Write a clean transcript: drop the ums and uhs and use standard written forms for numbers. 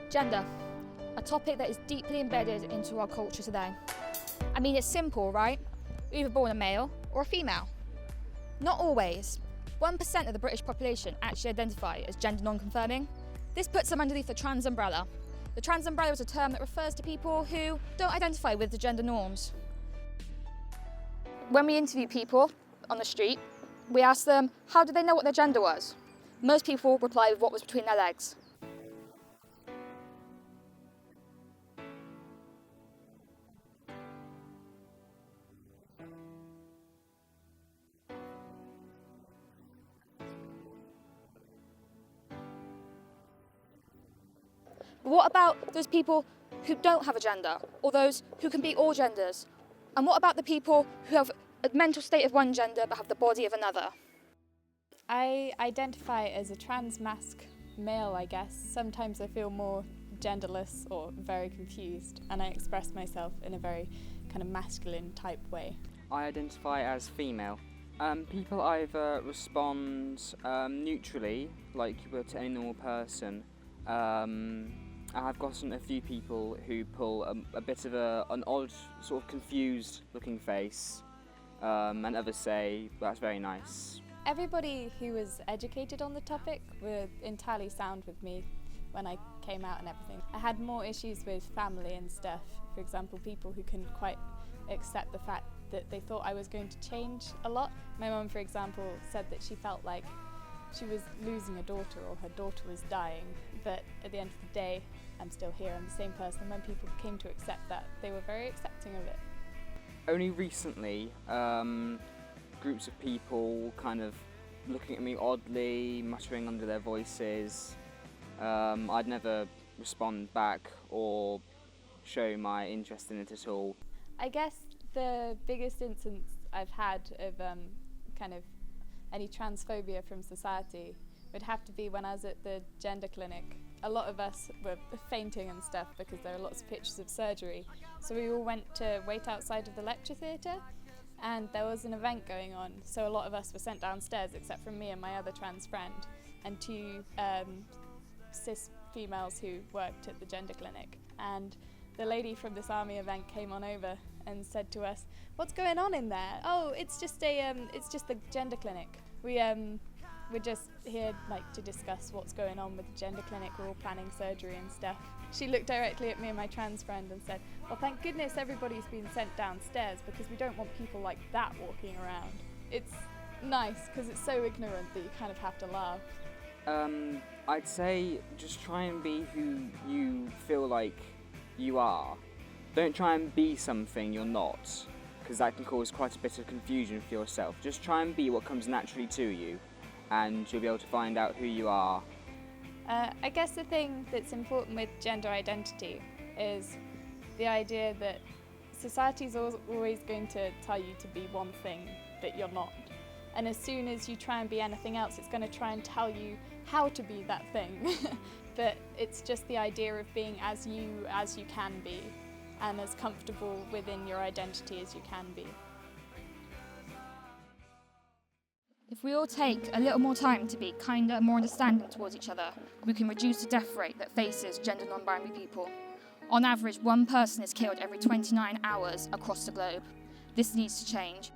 Gender, a topic that is deeply embedded into our culture today. I mean, it's simple, right? You're either born a male or a female. Not always. 1% of the British population actually identify as gender non-confirming. This puts them underneath the trans umbrella. The trans umbrella is a term that refers to people who don't identify with the gender norms. When we interview people on the street, we ask them, how did they know what their gender was? Most people reply with what was between their legs. But what about those people who don't have a gender, or those who can be all genders? And what about the people who have a mental state of one gender but have the body of another? I identify as a trans-masc male, I guess. Sometimes I feel more genderless or very confused, and I express myself in a very kind of masculine type way. I identify as female. People either respond neutrally, like you would to any normal person. I've gotten a few people who pull a bit of an odd, sort of confused looking face, and others say, that's very nice. Everybody who was educated on the topic were entirely sound with me when I came out and everything. I had more issues with family and stuff. For example, people who couldn't quite accept the fact that they thought I was going to change a lot. My mum, for example, said that she felt like she was losing a daughter or her daughter was dying, but at the end of the day, I'm still here, I'm the same person. When people came to accept that, they were very accepting of it. Only recently, groups of people kind of looking at me oddly, muttering under their voices. I'd never respond back or show my interest in it at all. I guess the biggest instance I've had of kind of any transphobia from society would have to be when I was at the gender clinic. A lot of us were fainting and stuff because there are lots of pictures of surgery. So we all went to wait outside of the lecture theatre, and there was an event going on. So a lot of us were sent downstairs except for me and my other trans friend and two cis females who worked at the gender clinic. And the lady from this army event came on over and said to us, "What's going on in there?" "Oh, it's just the gender clinic. We're just here to discuss what's going on with the gender clinic. We're all planning surgery and stuff." She looked directly at me and my trans friend and said, "Well, thank goodness everybody's been sent downstairs because we don't want people like that walking around." It's nice because it's so ignorant that you kind of have to laugh. I'd say just try and be who you feel like you are. Don't try and be something you're not, because that can cause quite a bit of confusion for yourself. Just try and be what comes naturally to you, and you'll be able to find out who you are. I guess the thing that's important with gender identity is the idea that society's always going to tell you to be one thing that you're not. And as soon as you try and be anything else, it's going to try and tell you how to be that thing. But it's just the idea of being as you can be, and as comfortable within your identity as you can be. If we all take a little more time to be kinder and more understanding towards each other, we can reduce the death rate that faces gender non-binary people. On average, one person is killed every 29 hours across the globe. This needs to change.